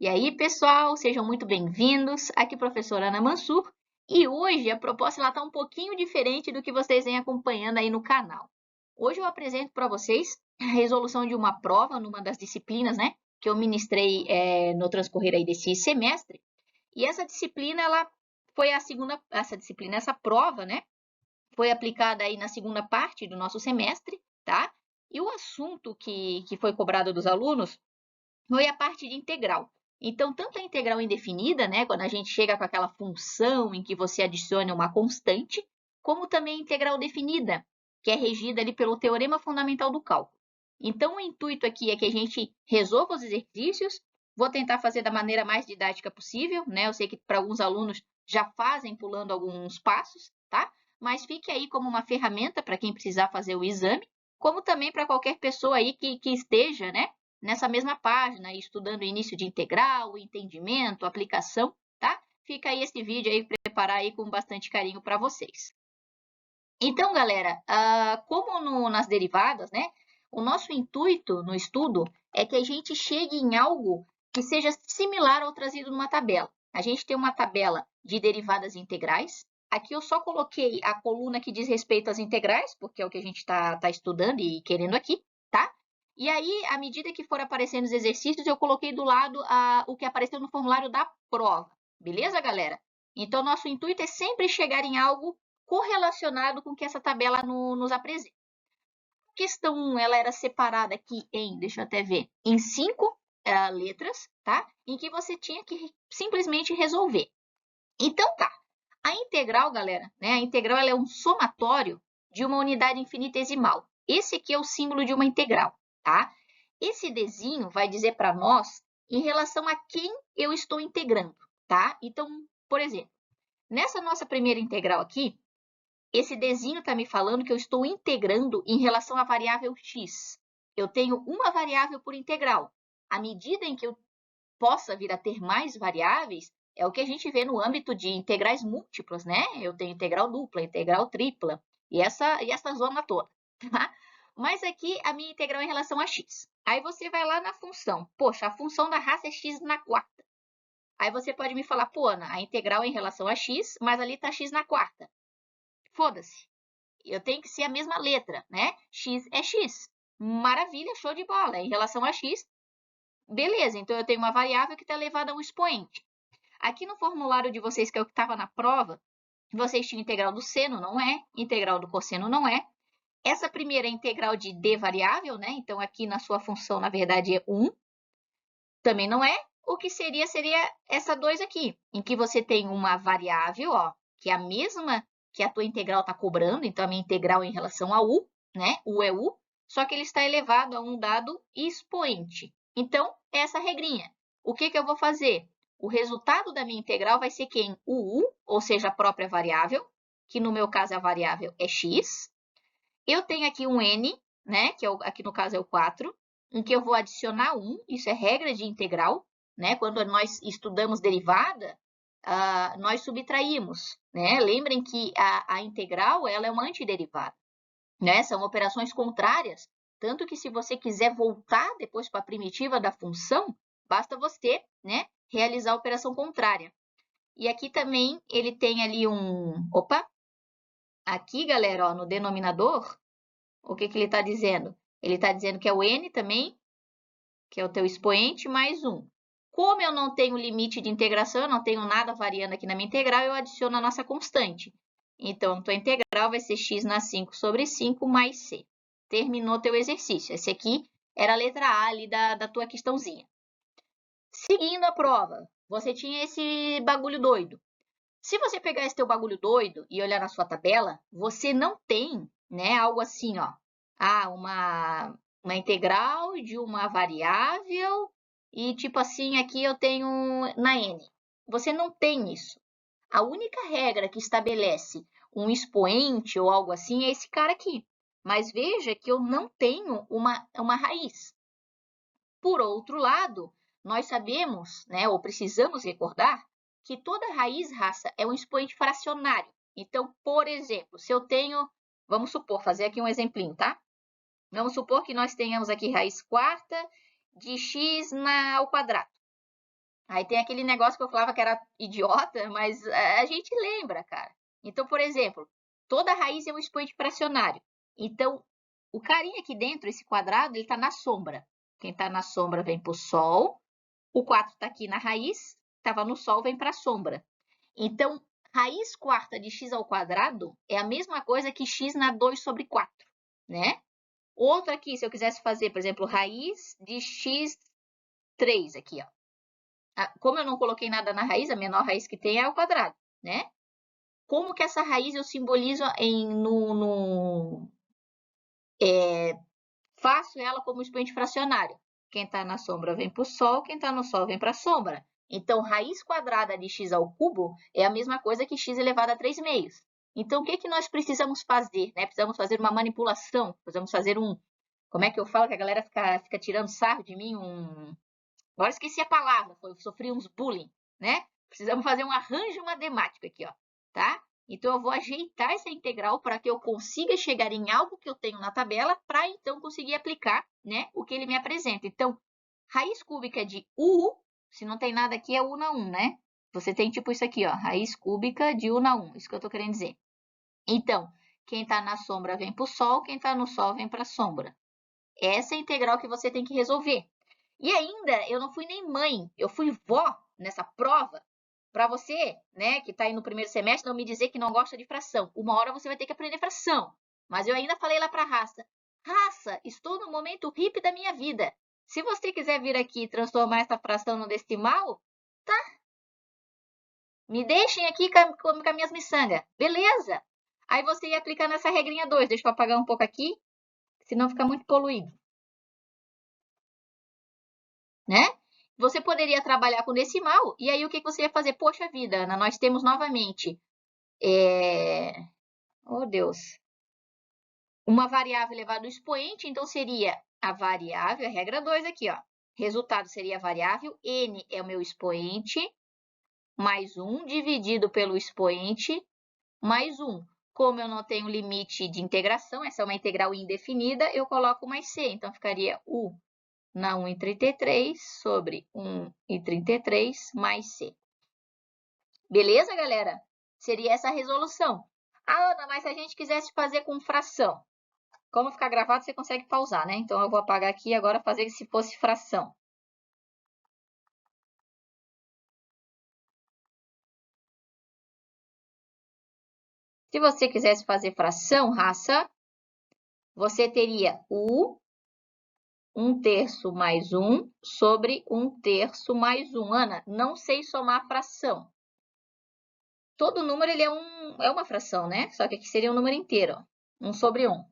E aí, pessoal, sejam muito bem-vindos. Aqui, professora Ana Mansur. E hoje a proposta está um pouquinho diferente do que vocês vêm acompanhando aí no canal. Hoje eu apresento para vocês a resolução de uma prova numa das disciplinas, né, que eu ministrei no transcorrer aí desse semestre. E essa disciplina, ela foi essa prova, né, foi aplicada aí na segunda parte do nosso semestre, tá? E o assunto que foi cobrado dos alunos foi a parte de integral. Então, tanto a integral indefinida, né, quando a gente chega com aquela função em que você adiciona uma constante, como também a integral definida, que é regida ali pelo teorema fundamental do cálculo. Então, o intuito aqui é que a gente resolva os exercícios. Vou tentar fazer da maneira mais didática possível, né? Eu sei que para alguns alunos já fazem pulando alguns passos, tá? Mas fique aí como uma ferramenta para quem precisar fazer o exame, como também para qualquer pessoa aí que esteja, né, nessa mesma página, estudando o início de integral, o entendimento, a aplicação, tá? Fica aí esse vídeo aí, preparar aí com bastante carinho para vocês. Então, galera, como nas derivadas, né? O nosso intuito no estudo é que a gente chegue em algo que seja similar ao trazido numa tabela. A gente tem uma tabela de derivadas integrais. Aqui eu só coloquei a coluna que diz respeito às integrais, porque é o que a gente está estudando e querendo aqui, tá? E aí, à medida que for aparecendo os exercícios, eu coloquei do lado o que apareceu no formulário da prova. Beleza, galera? Então, nosso intuito é sempre chegar em algo correlacionado com o que essa tabela nos apresenta. A questão 1, ela era separada aqui em, deixa eu até ver, em 5 letras, tá? Em que você tinha que simplesmente resolver. Então, tá. A integral, galera, né? A integral ela é um somatório de uma unidade infinitesimal. Esse aqui é o símbolo de uma integral, tá? Esse desenho vai dizer para nós em relação a quem eu estou integrando, tá? Então, por exemplo, nessa nossa primeira integral aqui, esse desenho está me falando que eu estou integrando em relação à variável x. Eu tenho uma variável por integral. À medida em que eu possa vir a ter mais variáveis, é o que a gente vê no âmbito de integrais múltiplas, né? Eu tenho integral dupla, integral tripla, e essa zona toda, tá? Mas aqui a minha integral é em relação a x. Aí você vai lá na função. Poxa, a função da raça é x na quarta. Aí você pode me falar, pô, Ana, a integral é em relação a x, mas ali está x na quarta. Foda-se. Eu tenho que ser a mesma letra, né? X é x. Maravilha, show de bola. Em relação a x, beleza. Então, eu tenho uma variável que está elevada a um expoente. Aqui no formulário de vocês, que é o que estava na prova, vocês tinham integral do seno, não é? Integral do cosseno, não é? Essa primeira é integral de d variável, né? Então, aqui na sua função, na verdade, é 1. Também não é. O que seria essa 2 aqui, em que você tem uma variável, ó, que é a mesma que a tua integral está cobrando, então a minha integral em relação a u, né? U é u, só que ele está elevado a um dado expoente. Então, é essa regrinha. O que eu vou fazer? O resultado da minha integral vai ser quem? O u, ou seja, a própria variável, que no meu caso a variável é x. Eu tenho aqui um n, né? Que aqui no caso é o 4, em que eu vou adicionar 1, isso é regra de integral, né? Quando nós estudamos derivada, nós subtraímos, né? Lembrem que a integral ela é uma antiderivada, né? São operações contrárias, tanto que se você quiser voltar depois para a primitiva da função, basta você, né, realizar a operação contrária. E aqui também ele tem ali opa, aqui, galera, ó, no denominador, o que ele está dizendo? Ele está dizendo que é o n também, que é o teu expoente, mais 1. Como eu não tenho limite de integração, eu não tenho nada variando aqui na minha integral, eu adiciono a nossa constante. Então, a tua integral vai ser x na 5 sobre 5 mais c. Terminou teu exercício. Esse aqui era a letra A ali da tua questãozinha. Seguindo a prova, você tinha esse bagulho doido. Se você pegar esse teu bagulho doido e olhar na sua tabela, você não tem, né, algo assim, ó. Uma integral de uma variável e tipo assim, aqui eu tenho na n. Você não tem isso. A única regra que estabelece um expoente ou algo assim é esse cara aqui. Mas veja que eu não tenho uma raiz. Por outro lado, nós sabemos, né, ou precisamos recordar, que toda raiz raça é um expoente fracionário. Então, por exemplo, se eu tenho, vamos supor, fazer aqui um exemplinho, tá? Vamos supor que nós tenhamos aqui raiz quarta de x ao quadrado. Aí tem aquele negócio que eu falava que era idiota, mas a gente lembra, cara. Então, por exemplo, toda raiz é um expoente fracionário. Então, o carinha aqui dentro, esse quadrado, ele está na sombra. Quem está na sombra vem para o Sol. O 4 está aqui na raiz, estava no Sol, vem para a sombra. Então, raiz quarta de x ao quadrado é a mesma coisa que x na 2 sobre 4, né? Outro aqui, se eu quisesse fazer, por exemplo, raiz de x3 aqui, ó. Como eu não coloquei nada na raiz, a menor raiz que tem é o quadrado, né? Como que essa raiz eu simbolizo faço ela como expoente fracionário. Quem está na sombra vem para o Sol, quem está no Sol vem para a sombra. Então, raiz quadrada de x ao cubo é a mesma coisa que x elevado a 3 meios. Então, o que nós precisamos fazer? Né? Precisamos fazer uma manipulação, precisamos fazer um... Como é que eu falo que a galera fica tirando sarro de mim? Agora esqueci a palavra, sofri uns bullying, né? Precisamos fazer um arranjo matemático aqui, ó, tá? Então, eu vou ajeitar essa integral para que eu consiga chegar em algo que eu tenho na tabela para, então, conseguir aplicar, né, o que ele me apresenta. Então, raiz cúbica de U, se não tem nada aqui, é U na 1, né? Você tem tipo isso aqui, ó, raiz cúbica de U na 1, isso que eu estou querendo dizer. Então, quem está na sombra vem para o Sol, quem está no Sol vem para a sombra. Essa é a integral que você tem que resolver. E ainda, eu não fui nem mãe, eu fui vó nessa prova, para você, né, que está aí no primeiro semestre, não me dizer que não gosta de fração. Uma hora você vai ter que aprender fração. Mas eu ainda falei lá para a Raça, Raça, estou no momento hippie da minha vida. Se você quiser vir aqui e transformar essa fração no decimal, tá? Me deixem aqui com as minhas miçangas. Beleza? Aí você ia aplicar nessa regrinha 2. Deixa eu apagar um pouco aqui, senão fica muito poluído. Né? Você poderia trabalhar com decimal, e aí o que você ia fazer? Poxa vida, Ana, nós temos novamente, oh Deus, uma variável elevada ao expoente, então seria a variável, a regra 2 aqui, ó. Resultado seria a variável, n é o meu expoente, mais 1 dividido pelo expoente, mais 1. Como eu não tenho limite de integração, essa é uma integral indefinida, eu coloco mais c, então ficaria u na 1/33 sobre 1/33 mais c. Beleza, galera? Seria essa a resolução. Ah, Ana, mas se a gente quisesse fazer com fração, como ficar gravado, você consegue pausar, né? Então, eu vou apagar aqui e agora fazer se fosse fração. Se você quisesse fazer fração, Raça, você teria u 1/3 mais 1 sobre 1/3 mais 1. Ana, não sei somar fração. Todo número ele é uma fração, né? Só que aqui seria um número inteiro, ó. 1 sobre 1.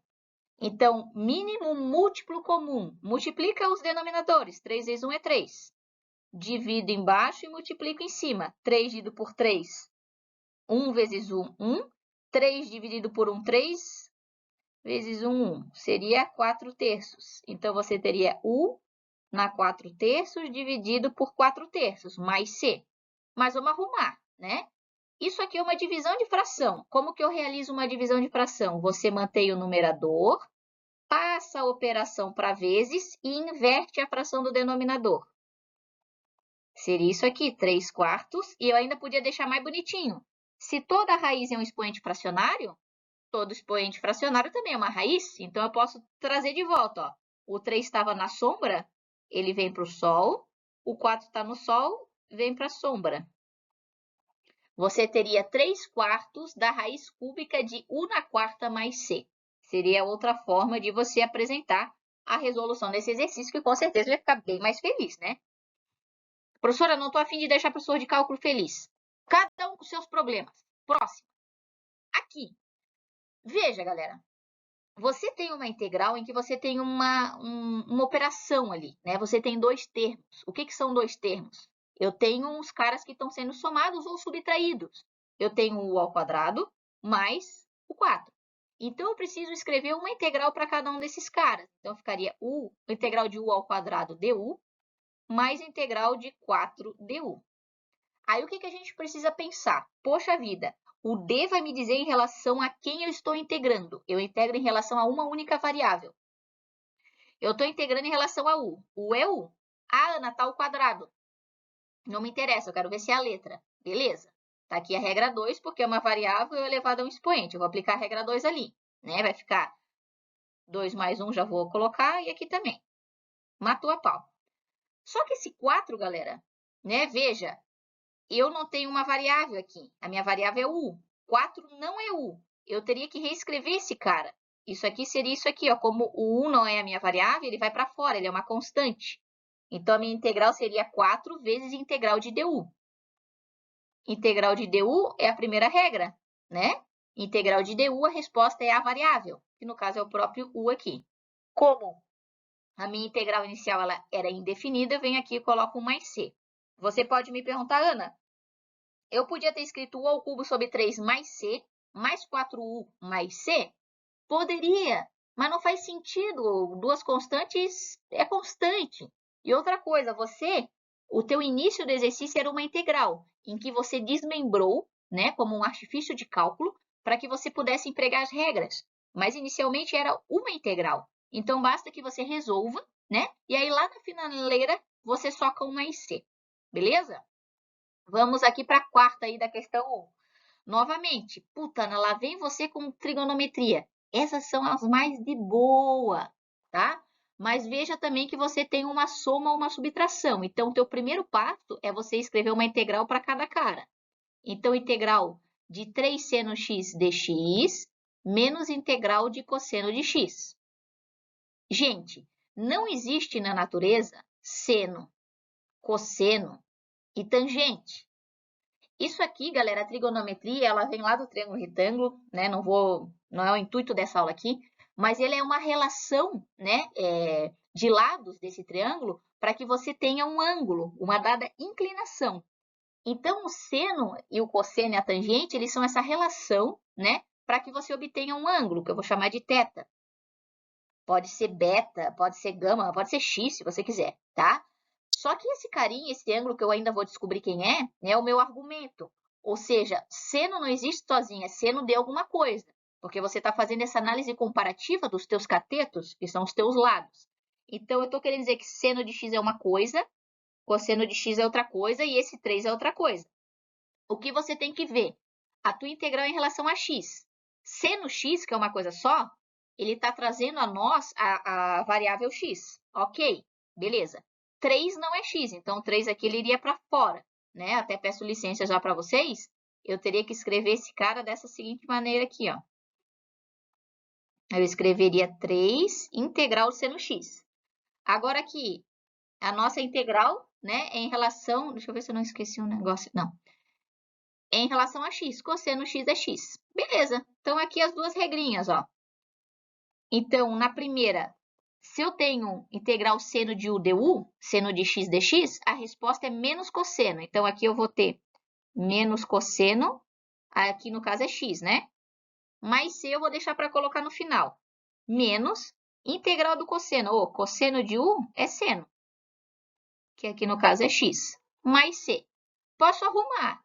Então, mínimo múltiplo comum. Multiplica os denominadores. 3 vezes 1 é 3. Divido embaixo e multiplico em cima. 3 dividido por 3, 1 vezes 1, 1. 3 dividido por 1, 3 vezes 1, 1. Seria 4/3. Então, você teria U na 4/3 dividido por 4/3, mais C. Mas vamos arrumar, né? Isso aqui é uma divisão de fração. Como que eu realizo uma divisão de fração? Você mantém o numerador, passa a operação para vezes e inverte a fração do denominador. Seria isso aqui, 3/4, e eu ainda podia deixar mais bonitinho. Se toda raiz é um expoente fracionário, todo expoente fracionário também é uma raiz, então eu posso trazer de volta. Ó. O 3 estava na sombra, ele vem para o Sol, o 4 está no Sol, vem para a sombra. Você teria 3/4 da raiz cúbica de U na quarta mais C. Seria outra forma de você apresentar a resolução desse exercício, que com certeza vai ficar bem mais feliz, né? Professora, não estou a fim de deixar a professora de cálculo feliz. Cada um com seus problemas. Próximo. Aqui. Veja, galera. Você tem uma integral em que você tem uma operação ali, né? Você tem dois termos. O que são dois termos? Eu tenho uns caras que estão sendo somados ou subtraídos. Eu tenho o u ao quadrado mais o 4. Então, eu preciso escrever uma integral para cada um desses caras. Então, ficaria a integral de u ao quadrado du mais a integral de 4du. Aí, o que a gente precisa pensar? Poxa vida, o d vai me dizer em relação a quem eu estou integrando. Eu integro em relação a uma única variável. Eu estou integrando em relação a u. U é u. A Ana está ao quadrado. Não me interessa, eu quero ver se é a letra. Beleza. Tá aqui a regra 2, porque é uma variável elevada a um expoente. Eu vou aplicar a regra 2 ali, né? Vai ficar 2 mais 1, já vou colocar, e aqui também. Matou a pau. Só que esse 4, galera, né? Veja, eu não tenho uma variável aqui. A minha variável é U. 4 não é U. Eu teria que reescrever esse cara. Isso aqui seria isso aqui, ó. Como o U não é a minha variável, ele vai para fora, ele é uma constante. Então, a minha integral seria 4 vezes integral de du. Integral de du é a primeira regra, né? Integral de du, a resposta é a variável, que no caso é o próprio u aqui. Como a minha integral inicial ela era indefinida, eu venho aqui e coloco um mais c. Você pode me perguntar, Ana, eu podia ter escrito u ao cubo sobre 3 mais c, mais 4u mais c? Poderia, mas não faz sentido. Duas constantes é constante. E outra coisa, o teu início do exercício era uma integral, em que você desmembrou, né, como um artifício de cálculo, para que você pudesse empregar as regras. Mas inicialmente era uma integral. Então basta que você resolva, né? E aí lá na finaleira você soca um mais c. Beleza? Vamos aqui para a quarta aí da questão 1. Novamente, puta, Ana, lá vem você com trigonometria. Essas são as mais de boa, tá? Mas veja também que você tem uma soma ou uma subtração. Então, o teu primeiro passo é você escrever uma integral para cada cara. Então, integral de 3 seno x dx menos integral de cosseno de x. Gente, não existe na natureza seno, cosseno e tangente. Isso aqui, galera, a trigonometria, ela vem lá do triângulo retângulo, né? Não é o intuito dessa aula aqui, mas ele é uma relação, né, de lados desse triângulo para que você tenha um ângulo, uma dada inclinação. Então, o seno e o cosseno e a tangente, eles são essa relação, né, para que você obtenha um ângulo, que eu vou chamar de θ. Pode ser beta, pode ser gama, pode ser x, se você quiser, tá? Só que esse carinha, esse ângulo que eu ainda vou descobrir quem é o meu argumento. Ou seja, seno não existe sozinho, é seno de alguma coisa. Porque você está fazendo essa análise comparativa dos teus catetos, que são os teus lados. Então, eu estou querendo dizer que seno de x é uma coisa, cosseno de x é outra coisa, e esse 3 é outra coisa. O que você tem que ver? A tua integral em relação a x. Seno x, que é uma coisa só, ele está trazendo a nós a variável x. Ok, beleza. 3 não é x, então 3 aqui ele iria para fora, né? Até peço licença já para vocês. Eu teria que escrever esse cara dessa seguinte maneira aqui, ó. Eu escreveria 3 integral seno x. Agora aqui, a nossa integral, né, é em relação... Deixa eu ver se eu não esqueci um negócio. Não. É em relação a x. Cosseno x é x. Beleza. Então, aqui as duas regrinhas, ó. Então, na primeira, se eu tenho integral seno de u du, seno de x dx, a resposta é menos cosseno. Então, aqui eu vou ter menos cosseno, aqui no caso é x, né? Mais c eu vou deixar para colocar no final. Menos integral do cosseno. Ou cosseno de u é seno, que aqui no caso é x. Mais c. Posso arrumar.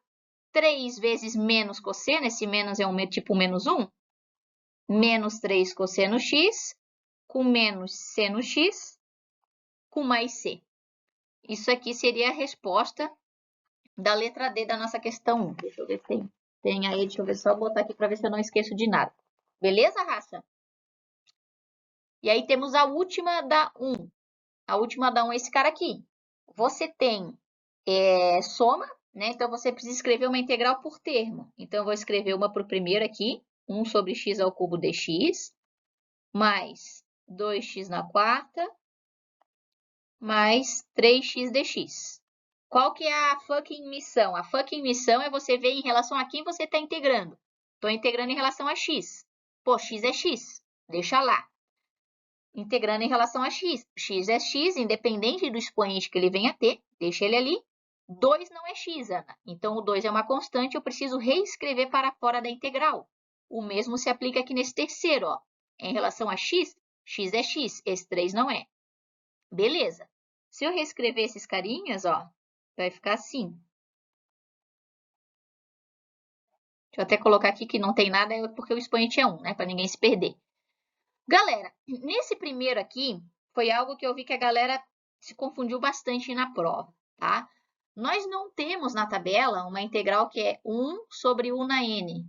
3 vezes menos cosseno, esse menos é um tipo menos 1. Menos 3 cosseno x, com menos seno x, com mais c. Isso aqui seria a resposta da letra D da nossa questão 1. Deixa eu ver se tem aí, deixa eu ver, só botar aqui para ver se eu não esqueço de nada. Beleza, raça? E aí temos a última da 1. A última da 1 é esse cara aqui. Você tem soma, né? Então, você precisa escrever uma integral por termo. Então, eu vou escrever uma para o primeiro aqui. 1 sobre x ao cubo dx, mais 2x na quarta, mais 3x dx. Qual que é a fucking missão? A fucking missão é você ver em relação a quem você está integrando. Estou integrando em relação a x. Pô, x é x. Deixa lá. Integrando em relação a x. X é x, independente do expoente que ele venha a ter. Deixa ele ali. 2 não é x, Ana. Então, o 2 é uma constante, eu preciso reescrever para fora da integral. O mesmo se aplica aqui nesse terceiro, ó. Em relação a x, x é x, esse 3 não é. Beleza. Se eu reescrever esses carinhas, ó, vai ficar assim. Deixa eu até colocar aqui que não tem nada, porque o expoente é 1, né? Para ninguém se perder. Galera, nesse primeiro aqui, foi algo que eu vi que a galera se confundiu bastante na prova, tá? Nós não temos na tabela uma integral que é 1 sobre u na n.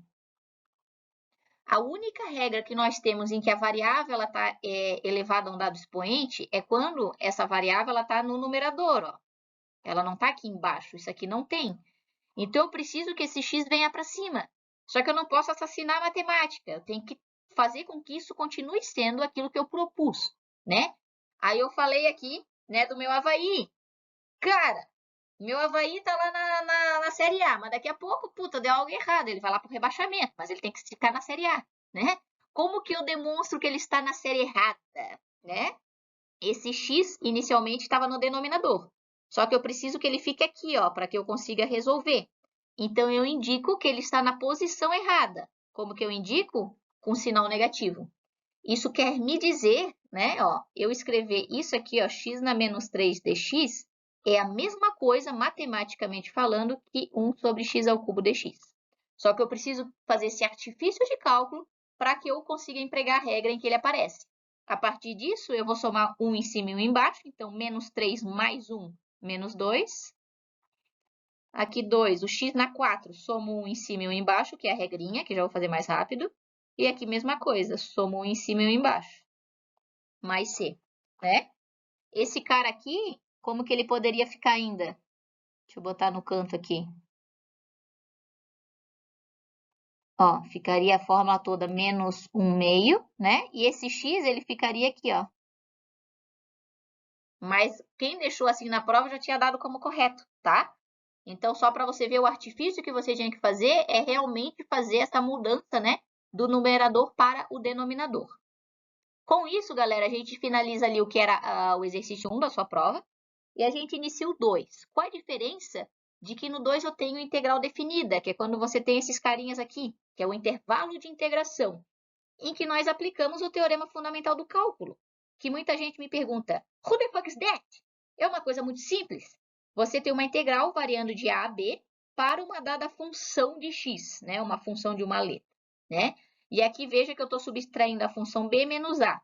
A única regra que nós temos em que a variável está elevada a um dado expoente é quando essa variável está no numerador. Ó. Ela não está aqui embaixo, isso aqui não tem. Então, eu preciso que esse x venha para cima. Só que eu não posso assassinar a matemática. Eu tenho que fazer com que isso continue sendo aquilo que eu propus, né? Aí eu falei aqui, né, do meu Avaí. Cara, meu Avaí tá lá na Série A, mas daqui a pouco, puta, deu algo errado. Ele vai lá pro rebaixamento, mas ele tem que ficar na Série A, né? Como que eu demonstro que ele está na série errada, né? Esse x inicialmente estava no denominador. Só que eu preciso que ele fique aqui, ó, para que eu consiga resolver. Então, eu indico que ele está na posição errada. Como que eu indico? Com sinal negativo. Isso quer me dizer, né, ó, eu escrever isso aqui, ó, x na menos 3 dx, é a mesma coisa, matematicamente falando, que 1 sobre x ao cubo dx. Só que eu preciso fazer esse artifício de cálculo para que eu consiga empregar a regra em que ele aparece. A partir disso, eu vou somar 1 em cima e 1 embaixo. Então, menos 3 mais 1, menos 2. Aqui 2, o x na 4, somo 1 em cima e 1 embaixo, que é a regrinha, que já vou fazer mais rápido. E aqui, mesma coisa, somo 1 em cima e 1 embaixo. Mais c, né? Esse cara aqui, como que ele poderia ficar ainda? Deixa eu botar no canto aqui. Ó, ficaria a fórmula toda menos 1 meio, né? E esse x, ele ficaria aqui, ó. Mas quem deixou assim na prova já tinha dado como correto, tá? Então, só para você ver o artifício que você tinha que fazer é realmente fazer essa mudança, né? Do numerador para o denominador. Com isso, galera, a gente finaliza ali o que era o exercício 1 da sua prova. E a gente inicia o 2. Qual a diferença de que no 2 eu tenho integral definida, que é quando você tem esses carinhas aqui, que é o intervalo de integração, em que nós aplicamos o teorema fundamental do cálculo, que muita gente me pergunta, who the fuck is that? É uma coisa muito simples. Você tem uma integral variando de a a b para uma dada função de x, né? Uma função de uma letra, né? E aqui veja que eu estou subtraindo a função b menos a.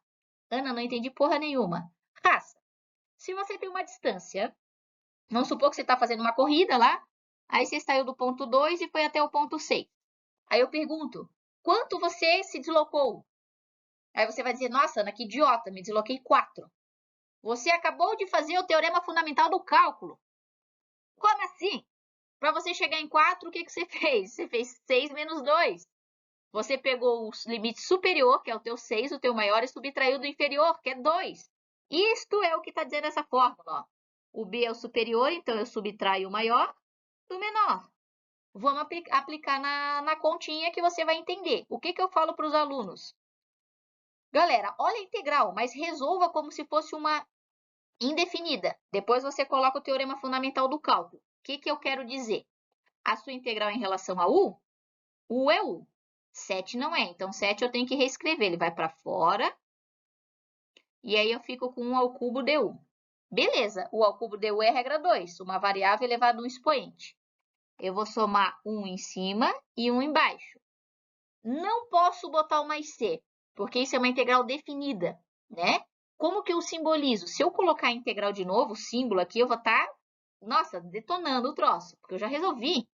Ana, não entendi porra nenhuma. Raça, se você tem uma distância, vamos supor que você está fazendo uma corrida lá, aí você saiu do ponto 2 e foi até o ponto 6. Aí eu pergunto, quanto você se deslocou? Aí você vai dizer, nossa, Ana, que idiota, me desloquei 4. Você acabou de fazer o teorema fundamental do cálculo. Como assim? Para você chegar em 4, o que você fez? Você fez 6 menos 2. Você pegou o limite superior, que é o teu 6, o teu maior, e subtraiu do inferior, que é 2. Isto é o que está dizendo essa fórmula. Ó. O B é o superior, então eu subtraio o maior do menor. Vamos aplicar na continha que você vai entender. O que eu falo para os alunos? Galera, olha a integral, mas resolva como se fosse uma indefinida. Depois você coloca o teorema fundamental do cálculo. O que eu quero dizer? A sua integral em relação a u é u. 7 não é, então 7 eu tenho que reescrever. Ele vai para fora. E aí eu fico com 1 ao cubo du. Beleza, o ao cubo du é a regra 2, uma variável elevada a um expoente. Eu vou somar 1 em cima e 1 embaixo. Não posso botar o mais c, porque isso é uma integral definida, né? Como que eu simbolizo? Se eu colocar a integral de novo, o símbolo aqui, eu vou estar, nossa, detonando o troço, porque eu já resolvi,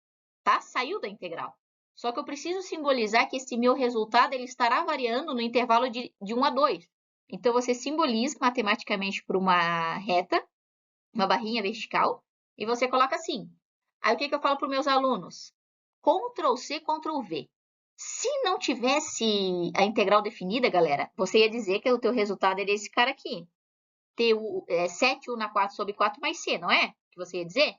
tá? Saiu da integral. Só que eu preciso simbolizar que esse meu resultado ele estará variando no intervalo de 1 a 2. Então, você simboliza matematicamente por uma reta, uma barrinha vertical, e você coloca assim. Aí, o que eu falo para os meus alunos? Ctrl C, Ctrl V. Se não tivesse a integral definida, galera, você ia dizer que o teu resultado é desse cara aqui. 7u na 4 sobre 4 mais c, não é? Que você ia dizer?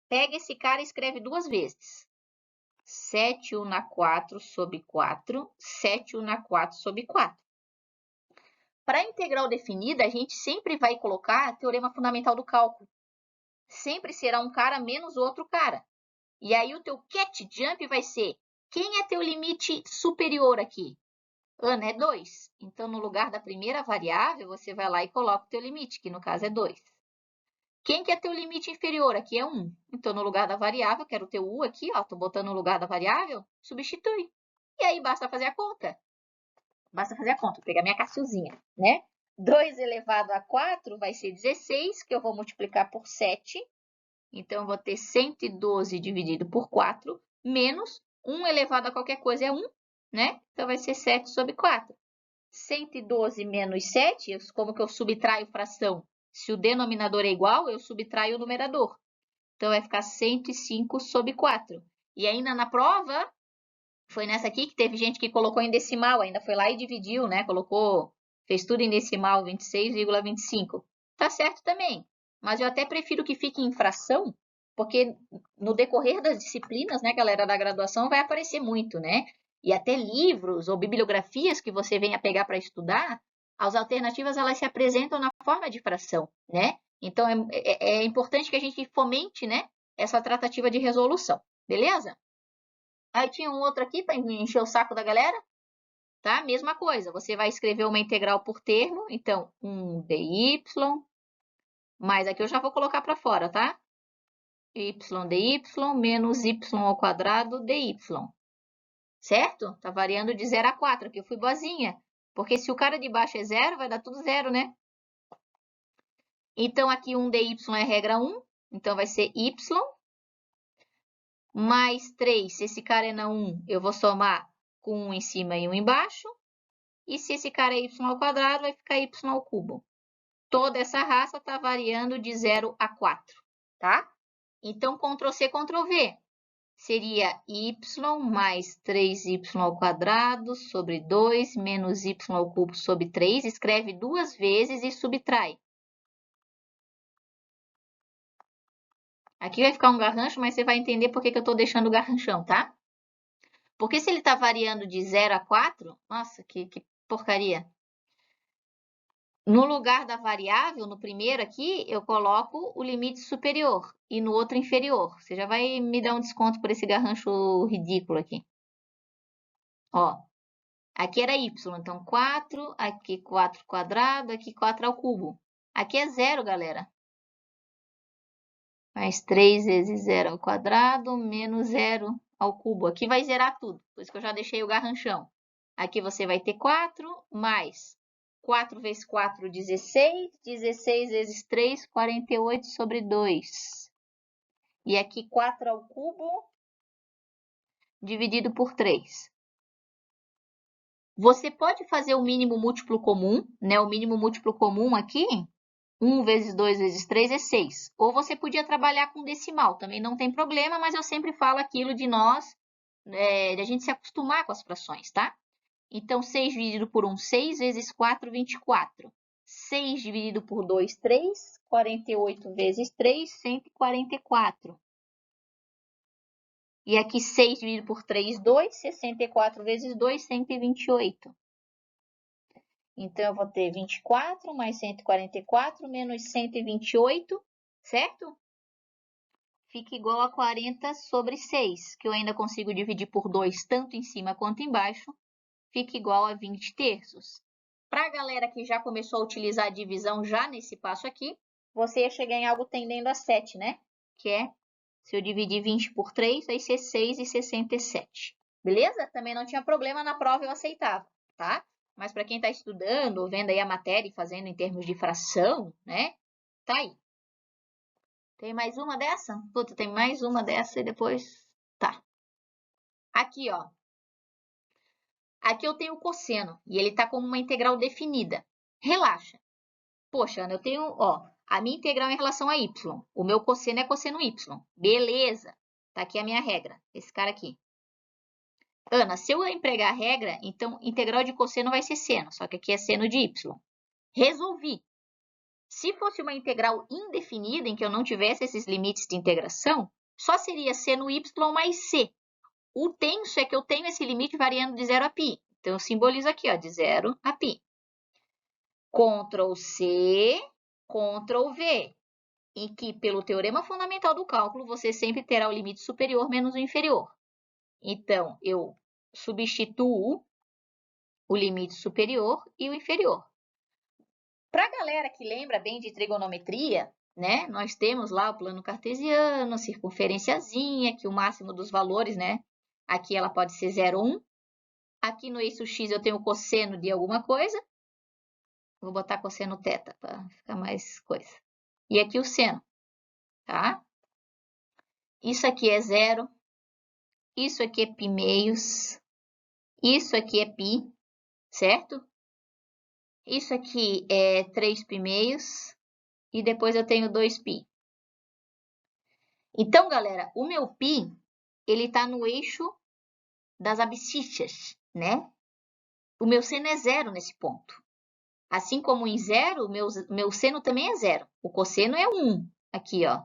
Pega esse cara e escreve 2 vezes. 7u na 4 sobre 4, 7u na 4 sobre 4. Para a integral definida, a gente sempre vai colocar teorema fundamental do cálculo. Sempre será um cara menos outro cara. E aí o teu cat jump vai ser, quem é teu limite superior aqui? Ana, é 2. Então, no lugar da primeira variável, você vai lá e coloca o teu limite, que no caso é 2. Quem que é teu limite inferior? Aqui é 1. Então, no lugar da variável, quero o teu u aqui, ó, tô botando no lugar da variável, substitui. E aí, basta fazer a conta. Basta fazer a conta, vou pegar minha Cassiozinha, né? 2 elevado a 4 vai ser 16, que eu vou multiplicar por 7. Então, eu vou ter 112 dividido por 4, menos 1 elevado a qualquer coisa é 1, né? Então, vai ser 7 sobre 4. 112 menos 7, como que eu subtraio fração? Se o denominador é igual, eu subtraio o numerador. Então, vai ficar 105 sobre 4. E ainda na prova, foi nessa aqui que teve gente que colocou em decimal, ainda foi lá e dividiu, né? Fez tudo em decimal, 26,25. Tá certo também, mas eu até prefiro que fique em fração, porque no decorrer das disciplinas, né, galera, da graduação, vai aparecer muito, né? E até livros ou bibliografias que você venha pegar para estudar, as alternativas elas se apresentam na forma de fração, né? Então é importante que a gente fomente, né, essa tratativa de resolução, beleza? Aí tinha um outro aqui para encher o saco da galera, tá? Mesma coisa, você vai escrever uma integral por termo, então 1 dy, mas aqui eu já vou colocar para fora, tá? Y dy menos y ao quadrado dy. Certo? Tá variando de 0 a 4, aqui eu fui boazinha. Porque se o cara de baixo é 0, vai dar tudo 0, né? Então, aqui 1 dy é regra 1, então vai ser y mais 3. Se esse cara é na 1, eu vou somar com 1 em cima e 1 embaixo. E se esse cara é y ao quadrado, vai ficar y ao cubo. Toda essa raça está variando de 0 a 4, tá? Então, Ctrl+C, Ctrl+V. Seria y mais 3y ao quadrado sobre 2 menos y ao cubo sobre 3. Escreve duas vezes e subtrai. Aqui vai ficar um garrancho, mas você vai entender por que eu estou deixando o garranchão, tá? Porque se ele está variando de 0 a 4, nossa, que porcaria. No lugar da variável, no primeiro aqui, eu coloco o limite superior e no outro inferior. Você já vai me dar um desconto por esse garrancho ridículo aqui. Ó, aqui era y, então 4, aqui 4 quadrado, aqui 4 ao cubo. Aqui é 0, galera. Mais 3 vezes 0 ao quadrado, menos 0 ao cubo. Aqui vai zerar tudo, por isso que eu já deixei o garranchão. Aqui você vai ter 4, mais 4 vezes 4, 16. 16 vezes 3, 48 sobre 2. E aqui 4 ao cubo, dividido por 3. Você pode fazer o mínimo múltiplo comum, né? O mínimo múltiplo comum aqui, 1 vezes 2 vezes 3 é 6. Ou você podia trabalhar com decimal, também não tem problema, mas eu sempre falo aquilo de nós, de a gente se acostumar com as frações, tá? Então, 6 dividido por 1, 6 vezes 4, 24. 6 dividido por 2, 3. 48 vezes 3, 144. E aqui 6 dividido por 3, 2. 64 vezes 2, 128. Então, eu vou ter 24 mais 144 menos 128, certo? Fica igual a 40 sobre 6, que eu ainda consigo dividir por 2, tanto em cima quanto embaixo. Fica igual a 20 terços. Para a galera que já começou a utilizar a divisão já nesse passo aqui, você ia chegar em algo tendendo a 7, né? Que é, se eu dividir 20 por 3, vai ser 6,67. Beleza? Também não tinha problema, na prova eu aceitava, tá? Mas para quem está estudando, ou vendo aí a matéria e fazendo em termos de fração, né? Tá aí. Tem mais uma dessa? Puta, tem mais uma dessa e depois... Tá. Aqui, ó. Aqui eu tenho o cosseno e ele está como uma integral definida. Relaxa. Poxa, Ana, eu tenho, ó, a minha integral em relação a y. O meu cosseno é cosseno y. Beleza. Tá aqui a minha regra. Esse cara aqui. Ana, se eu empregar a regra, então integral de cosseno vai ser seno, só que aqui é seno de y. Resolvi. Se fosse uma integral indefinida, em que eu não tivesse esses limites de integração, só seria seno y mais c. O tenso é que eu tenho esse limite variando de 0 a π. Então, eu simbolizo aqui, ó, de 0 a π. Ctrl+C, Ctrl+V. Em que, pelo teorema fundamental do cálculo, você sempre terá o limite superior menos o inferior. Então, eu substituo o limite superior e o inferior. Para a galera que lembra bem de trigonometria, né, nós temos lá o plano cartesiano, a circunferenciazinha, que o máximo dos valores, né, aqui ela pode ser 0, 1. Aqui no eixo X eu tenho o cosseno de alguma coisa. Vou botar cosseno θ para ficar mais coisa. E aqui o seno, tá? Isso aqui é 0. Isso aqui é π meios. Isso aqui é π, certo? Isso aqui é 3π meios. E depois eu tenho 2π. Então, galera, o meu π, ele está no eixo das abscísseas, né? O meu seno é 0 nesse ponto. Assim como em 0, o meu seno também é 0. O cosseno é 1, aqui, ó.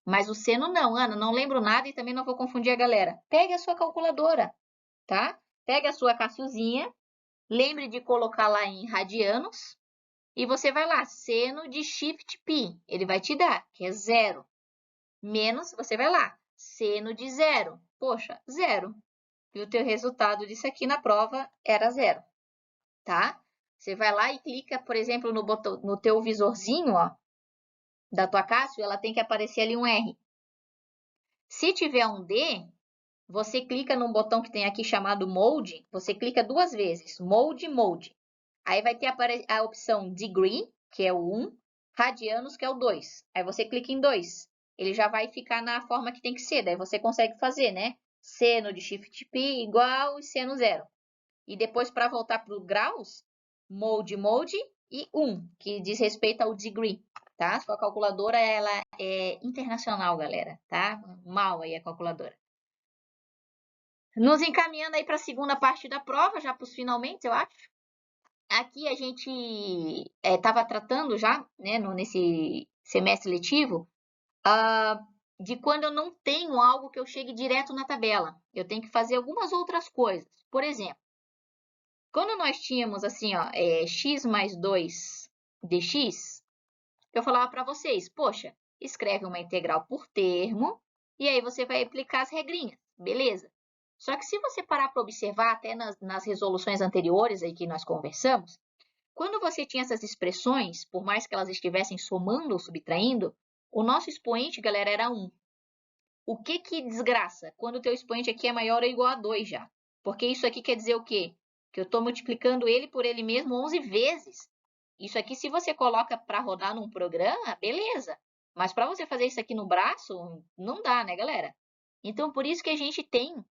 Mas o seno não, Ana, não lembro nada e também não vou confundir a galera. Pegue a sua calculadora, tá? Pegue a sua Cassiozinha, lembre de colocar lá em radianos e você vai lá, seno de shift π, ele vai te dar, que é 0. Menos, você vai lá, seno de 0. Poxa, 0. E o teu resultado disso aqui na prova era 0, tá? Você vai lá e clica, por exemplo, no teu visorzinho, ó, da tua Cássio, ela tem que aparecer ali um R. Se tiver um D, você clica num botão que tem aqui chamado Mode, você clica 2 vezes, Mode, Mode. Aí vai ter a opção Degree, que é o 1, Radianos, que é o 2. Aí você clica em 2. Ele já vai ficar na forma que tem que ser, daí você consegue fazer, né? Seno de shift π igual e seno 0. E depois, para voltar para o graus, Mode, Mode e 1, que diz respeito ao degree, tá? Sua calculadora, ela é internacional, galera, tá? Mal aí a calculadora. Nos encaminhando aí para a segunda parte da prova, já para os finalmente, eu acho. Aqui a gente estava tratando já, né, nesse semestre letivo, de quando eu não tenho algo que eu chegue direto na tabela. Eu tenho que fazer algumas outras coisas. Por exemplo, quando nós tínhamos assim, ó, x mais 2 dx, eu falava para vocês, poxa, escreve uma integral por termo e aí você vai aplicar as regrinhas, beleza? Só que se você parar para observar até nas resoluções anteriores aí que nós conversamos, quando você tinha essas expressões, por mais que elas estivessem somando ou subtraindo, o nosso expoente, galera, era 1. O que desgraça? Quando o teu expoente aqui é maior ou igual a 2 já. Porque isso aqui quer dizer o quê? Que eu estou multiplicando ele por ele mesmo 11 vezes. Isso aqui, se você coloca para rodar num programa, beleza. Mas para você fazer isso aqui no braço, não dá, né, galera? Então, por isso que a gente tem,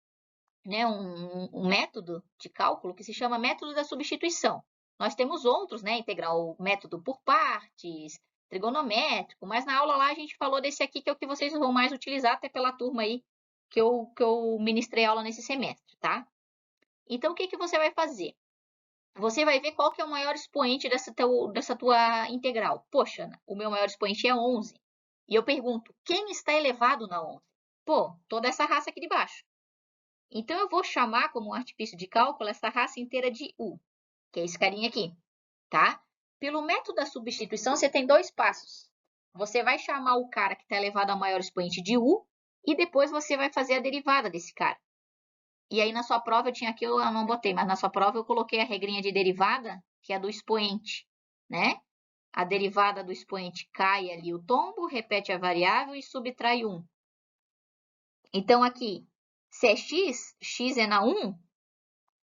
né, um método de cálculo que se chama método da substituição. Nós temos outros, né, integral, método por partes, trigonométrico, mas na aula lá a gente falou desse aqui, que é o que vocês vão mais utilizar, até pela turma aí que eu ministrei aula nesse semestre, tá? Então, o que você vai fazer? Você vai ver qual que é o maior expoente dessa tua integral. Poxa, o meu maior expoente é 11. E eu pergunto, quem está elevado na 11? Pô, toda essa raça aqui de baixo. Então, eu vou chamar como um artifício de cálculo essa raça inteira de U, que é esse carinha aqui, tá? Pelo método da substituição, você tem 2 passos. Você vai chamar o cara que está elevado ao maior expoente de U e depois você vai fazer a derivada desse cara. E aí, na sua prova, eu tinha aqui, eu não botei, mas na sua prova eu coloquei a regrinha de derivada, que é do expoente, né? A derivada do expoente cai ali o tombo, repete a variável e subtrai 1. Então, aqui, se é x, x é na 1,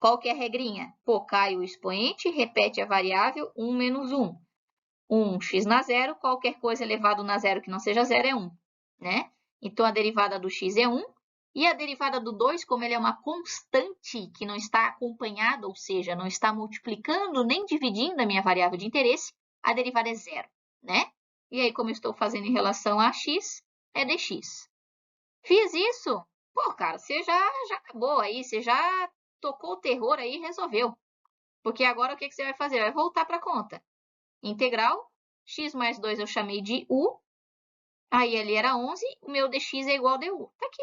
qual que é a regrinha? Pô, cai o expoente, repete a variável 1 menos 1. 1, x na 0, qualquer coisa elevado na 0 que não seja 0 é 1, né? Então, a derivada do x é 1. E a derivada do 2, como ele é uma constante que não está acompanhada, ou seja, não está multiplicando nem dividindo a minha variável de interesse, a derivada é 0, né? E aí, como eu estou fazendo em relação a x, é dx. Fiz isso? Pô, cara, você já acabou aí, você já tocou o terror aí e resolveu. Porque agora o que você vai fazer? Vai voltar para a conta. Integral, x mais 2 eu chamei de u, aí ali era 11, o meu dx é igual a du. Tá aqui.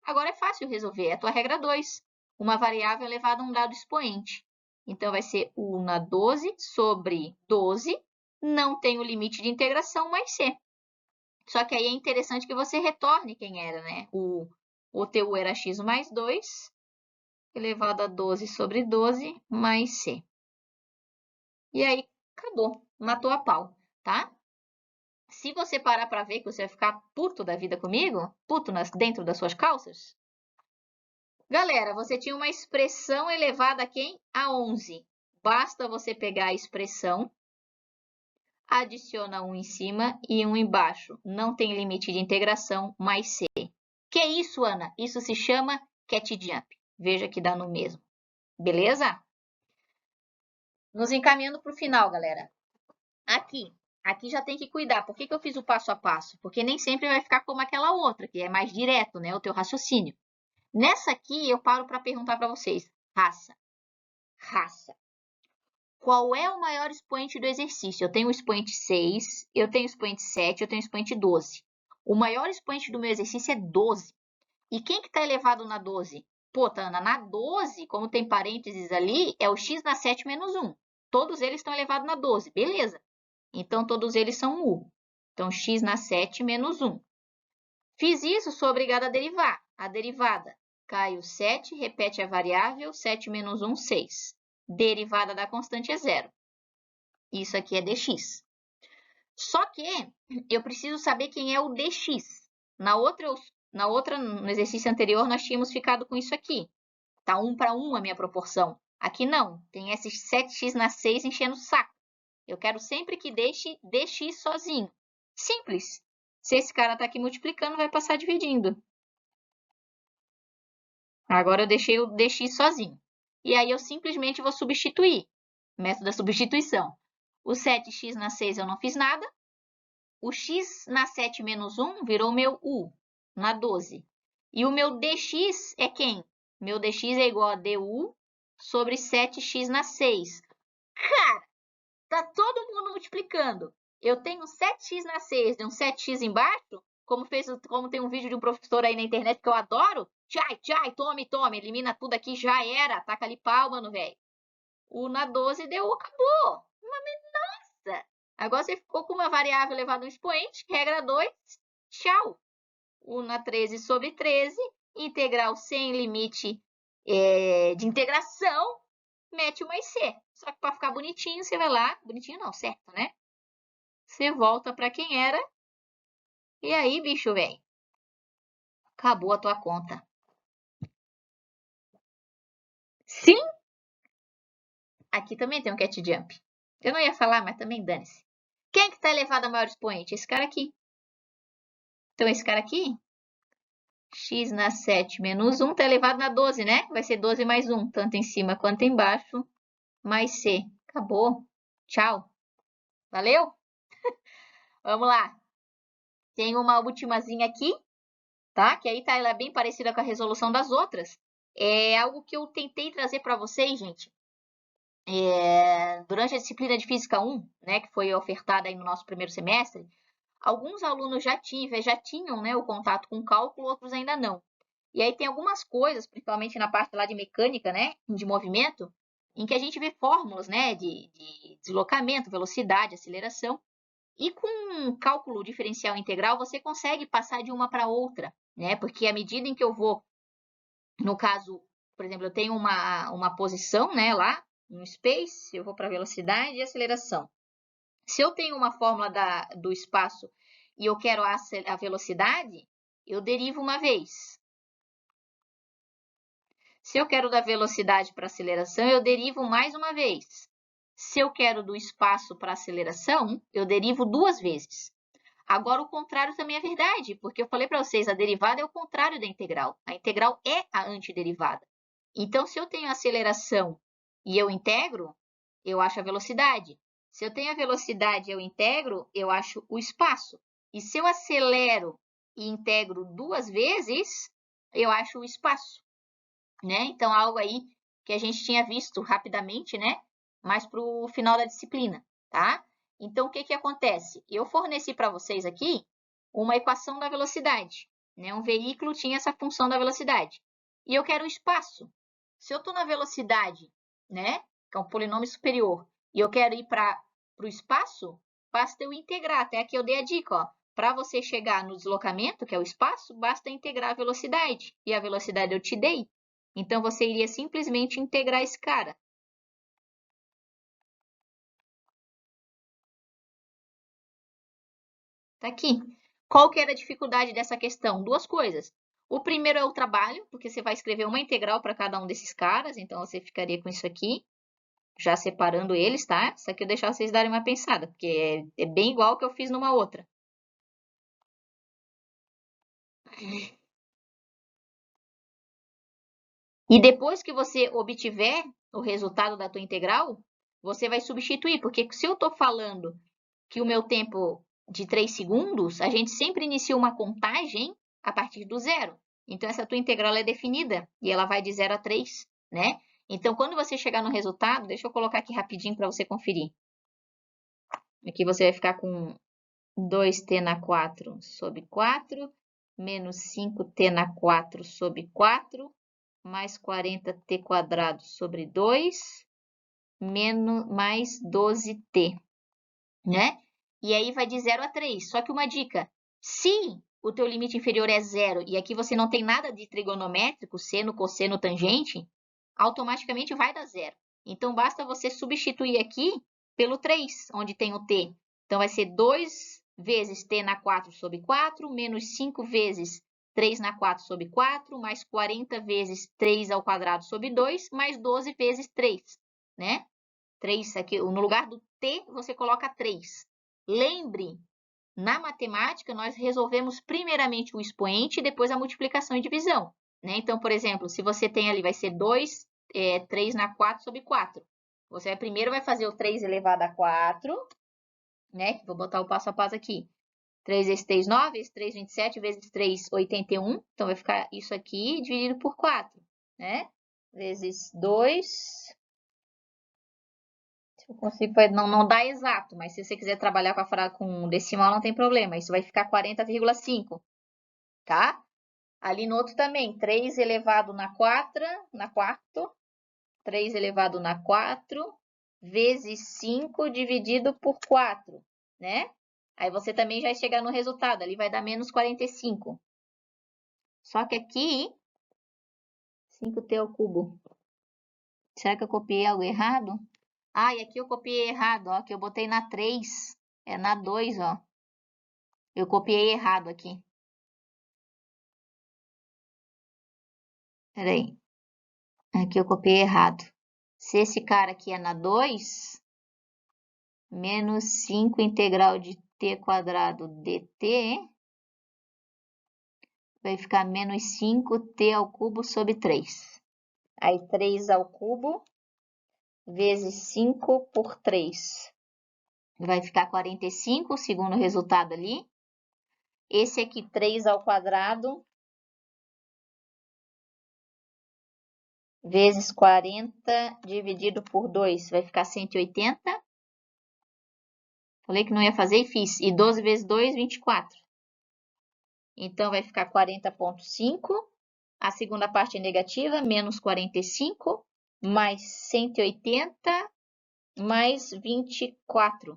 Agora é fácil resolver, é a tua regra 2. Uma variável elevada a um dado expoente. Então, vai ser u na 12 sobre 12. Não tem o limite de integração, mas c. Só que aí é interessante que você retorne quem era, né? O teu u era x mais 2, elevado a 12 sobre 12, mais c. E aí, acabou. Matou a pau, tá? Se você parar para ver que você vai ficar puto da vida comigo, puto dentro das suas calças, galera, você tinha uma expressão elevada a quem? A 11. Basta você pegar a expressão, adiciona um em cima e um embaixo. Não tem limite de integração, mais c. é isso, Ana? Isso se chama cat jump. Veja que dá no mesmo. Beleza? Nos encaminhando para o final, galera. Aqui já tem que cuidar. Por que eu fiz o passo a passo? Porque nem sempre vai ficar como aquela outra, que é mais direto, né? O teu raciocínio. Nessa aqui, eu paro para perguntar para vocês. Raça. Qual é o maior expoente do exercício? Eu tenho o expoente 6, eu tenho o expoente 7, eu tenho o expoente 12. O maior expoente do meu exercício é 12. E quem que está elevado na 12? Pô, Tana, na 12, como tem parênteses ali, é o x na 7 menos 1. Todos eles estão elevados na 12, beleza. Então, todos eles são u. Então, x na 7 menos 1. Fiz isso, sou obrigada a derivar. A derivada, cai o 7, repete a variável, 7 menos 1, 6. Derivada da constante é zero. Isso aqui é dx. Só que eu preciso saber quem é o dx. No exercício anterior, nós tínhamos ficado com isso aqui. Tá 1 para 1 a minha proporção. Aqui não, tem esses 7x na 6 enchendo o saco. Eu quero sempre que deixe dx sozinho. Simples. Se esse cara está aqui multiplicando, vai passar dividindo. Agora eu deixei o dx sozinho. E aí eu simplesmente vou substituir. Método da substituição. O 7x na 6 eu não fiz nada. O x na 7 menos 1 virou meu u na 12. E o meu dx é quem? Meu dx é igual a du sobre 7x na 6. Cara, tá todo mundo multiplicando. Eu tenho 7x na 6, tem um 7x embaixo, como tem um vídeo de um professor aí na internet que eu adoro. Tchai, tome, elimina tudo aqui, já era. Taca ali pau, mano, velho. O na 12 deu, acabou. Nossa! Agora você ficou com uma variável elevada a um expoente, regra 2, tchau. O na 13 sobre 13, integral sem limite de integração, mete o mais c. Só que para ficar bonitinho, você vai lá, bonitinho não, certo, né? Você volta para quem era, e aí, bicho, velho, acabou a tua conta. Sim! Aqui também tem um cat jump. Eu não ia falar, mas também dane-se. Quem é que está elevado a maior expoente? Esse cara aqui. Então, esse cara aqui, x na 7 menos 1 está elevado na 12, né? Vai ser 12 mais 1, tanto em cima quanto embaixo, mais c. Acabou. Tchau. Valeu? Vamos lá. Tem uma ultimazinha aqui, tá? Que aí tá, ela é bem parecida com a resolução das outras. É algo que eu tentei trazer para vocês, gente. Durante a disciplina de Física 1, né, que foi ofertada aí no nosso primeiro semestre, alguns alunos já tinham, né, o contato com cálculo, outros ainda não. E aí tem algumas coisas, principalmente na parte lá de mecânica, né, de movimento, em que a gente vê fórmulas, né, de deslocamento, velocidade, aceleração. E com cálculo diferencial integral, você consegue passar de uma para outra, né? Porque à medida em que eu vou, no caso, por exemplo, eu tenho uma posição, né, lá no space, eu vou para velocidade e aceleração. Se eu tenho uma fórmula do espaço e eu quero a velocidade, eu derivo uma vez. Se eu quero da velocidade para aceleração, eu derivo mais uma vez. Se eu quero do espaço para aceleração, eu derivo duas vezes. Agora, o contrário também é verdade, porque eu falei para vocês, a derivada é o contrário da integral. A integral é a antiderivada. Então, se eu tenho aceleração e eu integro, eu acho a velocidade. Se eu tenho a velocidade e eu integro, eu acho o espaço. E se eu acelero e integro duas vezes, eu acho o espaço. Né? Então, algo aí que a gente tinha visto rapidamente, né? Mais para o final da disciplina, tá? Então, o que que acontece? Eu forneci para vocês aqui uma equação da velocidade, né? Um veículo tinha essa função da velocidade. E eu quero o espaço. Se eu estou na velocidade, né? Que é um polinômio superior, e eu quero ir para o espaço, basta eu integrar. Até aqui eu dei a dica, ó. Para você chegar no deslocamento, que é o espaço, basta integrar a velocidade. E a velocidade eu te dei. Então, você iria simplesmente integrar esse cara. Tá aqui. Qual que era a dificuldade dessa questão? Duas coisas. O primeiro é o trabalho, porque você vai escrever uma integral para cada um desses caras, então você ficaria com isso aqui, já separando eles, tá? Isso aqui eu deixar vocês darem uma pensada, porque é bem igual ao que eu fiz numa outra. E depois que você obtiver o resultado da tua integral, você vai substituir, porque se eu estou falando que o meu tempo de 3 segundos, a gente sempre inicia uma contagem a partir do zero. Então, essa tua integral é definida e ela vai de 0 a 3, né? Então, quando você chegar no resultado, deixa eu colocar aqui rapidinho para você conferir. Aqui você vai ficar com 2t na 4 sobre 4, menos 5t na 4 sobre 4, mais 40t quadrado sobre 2, menos, mais 12t, né? E aí vai de 0 a 3. Só que uma dica, se o teu limite inferior é 0 e aqui você não tem nada de trigonométrico, seno, cosseno, tangente, automaticamente vai dar 0. Então, basta você substituir aqui pelo 3, onde tem o t. Então, vai ser 2 vezes t na 4 sobre 4, menos 5 vezes 3 na 4 sobre 4, mais 40 vezes 3 ao quadrado sobre 2, mais 12 vezes 3, né? 3 aqui, no lugar do t, você coloca 3. Lembre, na matemática, nós resolvemos primeiramente o expoente e depois a multiplicação e divisão, né? Então, por exemplo, se você tem ali, vai ser 3 na 4 sobre 4. Você primeiro vai fazer o 3 elevado a 4, né? Vou botar o passo a passo aqui. 3 vezes 3, 9, vezes 3, 27, vezes 3, 81. Então, vai ficar isso aqui dividido por 4, né? Vezes 2... Eu consigo, não dá exato, mas se você quiser trabalhar com decimal, não tem problema. Isso vai ficar 40,5, tá? Ali no outro também, 3 elevado na quarto, 3 elevado na 4, vezes 5 dividido por 4, né? Aí você também já vai chegar no resultado, ali vai dar menos 45. Só que aqui, 5t ao cubo. Será que eu copiei algo errado? Ah, e aqui eu copiei errado, ó, que eu botei na 3, é na 2, ó. Eu copiei errado aqui. Peraí. Aqui eu copiei errado. Se esse cara aqui é na 2, menos 5 integral de t quadrado dt, vai ficar menos 5t ao cubo sobre 3. Aí 3 ao cubo vezes 5 por 3. Vai ficar 45, o segundo resultado ali. Esse aqui, 3 ao quadrado, vezes 40 dividido por 2, vai ficar 180. Falei que não ia fazer e fiz. E 12 vezes 2, 24. Então, vai ficar 40,5. A segunda parte é negativa, menos 45, mais 180, mais 24.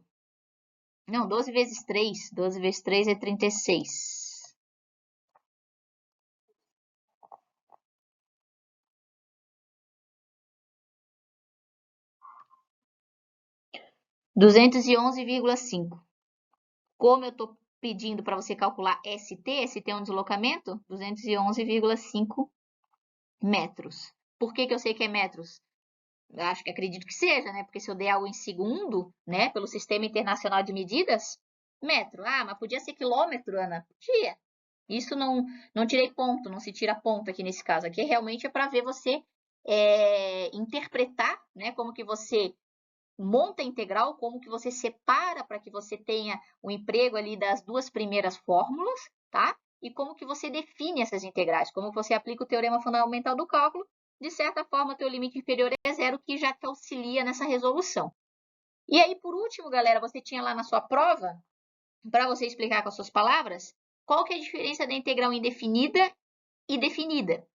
Não, 12 vezes 3. 12 vezes 3 é 36. 211,5. Como eu estou pedindo para você calcular ST é um deslocamento, 211,5 metros. Por que eu sei que é metros? Acredito que seja, né? Porque se eu der algo em segundo, né? Pelo Sistema Internacional de Medidas, metro. Ah, mas podia ser quilômetro, Ana? Podia. Isso não tirei ponto, não se tira ponto aqui nesse caso. Aqui realmente é para ver você interpretar, né? Como que você monta a integral, como que você separa para que você tenha o emprego ali das duas primeiras fórmulas, tá? E como que você define essas integrais, como você aplica o teorema fundamental do cálculo. De certa forma, o teu limite inferior é zero, que já te auxilia nessa resolução. E aí, por último, galera, você tinha lá na sua prova, para você explicar com as suas palavras, qual que é a diferença da integral indefinida e definida.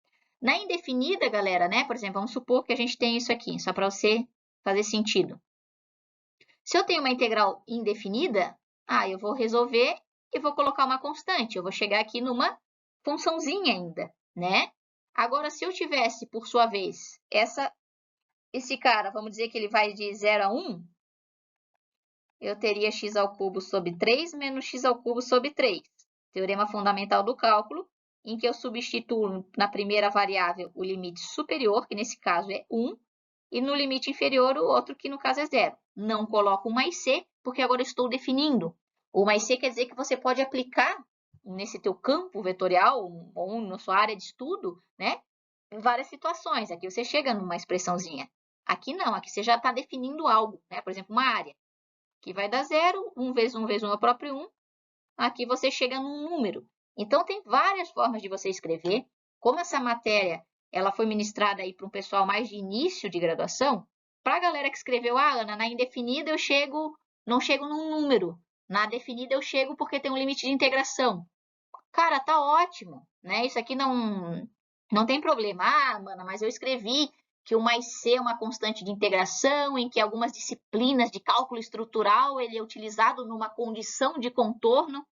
Na indefinida, galera, né? Por exemplo, vamos supor que a gente tem isso aqui, só para você fazer sentido. Se eu tenho uma integral indefinida, eu vou resolver e vou colocar uma constante. Eu vou chegar aqui numa funçãozinha ainda, né? Agora, se eu tivesse, por sua vez, esse cara, vamos dizer que ele vai de 0 a 1, eu teria x ao cubo sobre 3 menos x ao cubo sobre 3. Teorema fundamental do cálculo, em que eu substituo na primeira variável o limite superior, que nesse caso é 1, e no limite inferior o outro, que no caso é 0. Não coloco o mais c, porque agora estou definindo. O mais c quer dizer que você pode aplicar nesse teu campo vetorial ou na sua área de estudo, né? várias situações. Aqui você chega numa expressãozinha. Aqui não, aqui você já está definindo algo, né? Por exemplo, uma área. Aqui vai dar 0, 1 vezes 1 vezes 1 é o próprio 1. Aqui você chega num número. Então, tem várias formas de você escrever. Como essa matéria ela foi ministrada aí para um pessoal mais de início de graduação, para a galera que escreveu, Ana, na indefinida eu não chego num número. Na definida eu chego porque tem um limite de integração. Cara, tá ótimo, né? Isso aqui não tem problema. Mana, mas eu escrevi que o mais C é uma constante de integração, em que algumas disciplinas de cálculo estrutural ele é utilizado numa condição de contorno.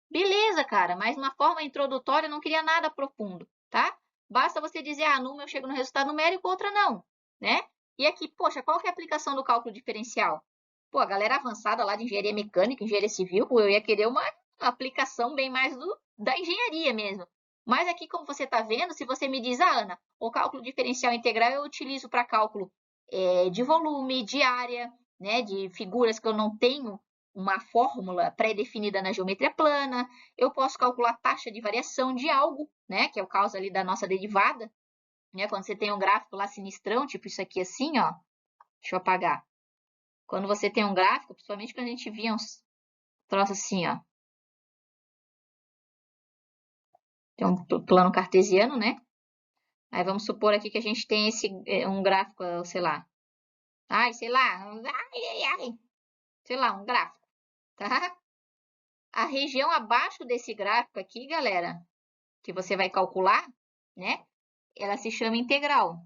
Beleza, cara, mas uma forma introdutória não queria nada profundo, tá? Basta você dizer, numa eu chego no resultado numérico, outra não, né? E aqui, poxa, qual que é a aplicação do cálculo diferencial? Pô, a galera avançada lá de engenharia mecânica, engenharia civil, eu ia querer uma aplicação bem mais da engenharia mesmo. Mas aqui, como você está vendo, se você me diz, Ana, o cálculo diferencial integral eu utilizo para cálculo de volume, de área, né, de figuras que eu não tenho uma fórmula pré-definida na geometria plana, eu posso calcular a taxa de variação de algo, né, que é o caso ali da nossa derivada, né, quando você tem um gráfico lá sinistrão, tipo isso aqui assim, ó, deixa eu apagar. Quando você tem um gráfico, principalmente quando a gente via uns troços assim, ó, tem um plano cartesiano, né? Aí vamos supor aqui que a gente tem um gráfico, sei lá, sei lá, um gráfico, tá? A região abaixo desse gráfico aqui, galera, que você vai calcular, né? Ela se chama integral.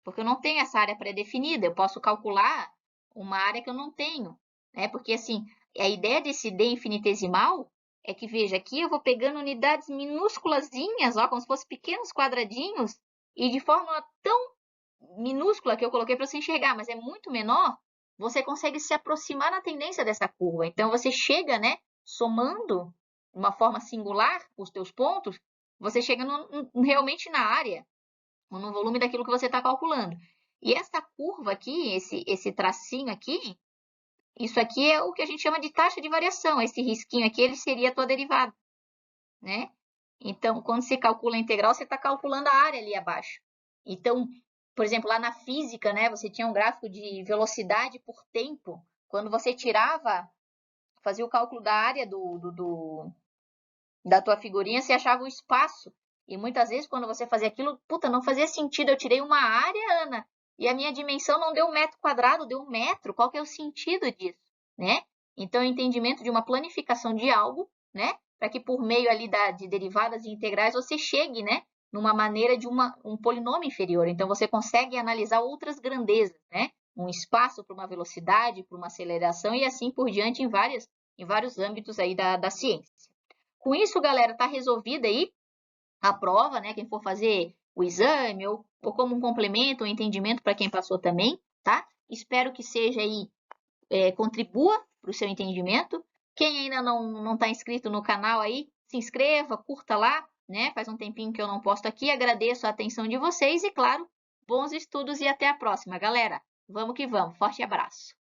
Porque eu não tenho essa área pré-definida, eu posso calcular uma área que eu não tenho, né? Porque assim, a ideia desse D infinitesimal é que, veja, aqui eu vou pegando unidades minúsculazinhas, ó, como se fossem pequenos quadradinhos, e de forma tão minúscula que eu coloquei para você enxergar, mas é muito menor, você consegue se aproximar na tendência dessa curva. Então, você chega, né, somando de uma forma singular os teus pontos, você chega realmente na área, ou no volume daquilo que você está calculando. E essa curva aqui, esse tracinho aqui, isso aqui é o que a gente chama de taxa de variação. Esse risquinho aqui, ele seria a tua derivada, né? Então, quando você calcula a integral, você está calculando a área ali abaixo. Então, por exemplo, lá na física, né, você tinha um gráfico de velocidade por tempo. Quando você tirava, fazia o cálculo da área da tua figurinha, você achava o espaço. E muitas vezes, quando você fazia aquilo, puta, não fazia sentido. Eu tirei uma área, Ana, e a minha dimensão não deu 1 metro quadrado, deu 1 metro. Qual que é o sentido disso, né? Então, o entendimento de uma planificação de algo, né? Para que por meio ali de derivadas e integrais você chegue, né? Numa maneira de um polinômio inferior. Então, você consegue analisar outras grandezas, né? Um espaço para uma velocidade, para uma aceleração e assim por diante em vários âmbitos aí da ciência. Com isso, galera, tá resolvida aí a prova, né? Quem for fazer o exame ou como um complemento, um entendimento para quem passou também, tá? Espero que seja aí, contribua para o seu entendimento. Quem ainda não está inscrito no canal aí, se inscreva, curta lá, né? Faz um tempinho que eu não posto aqui. Agradeço a atenção de vocês e, claro, bons estudos e até a próxima, galera. Vamos que vamos. Forte abraço.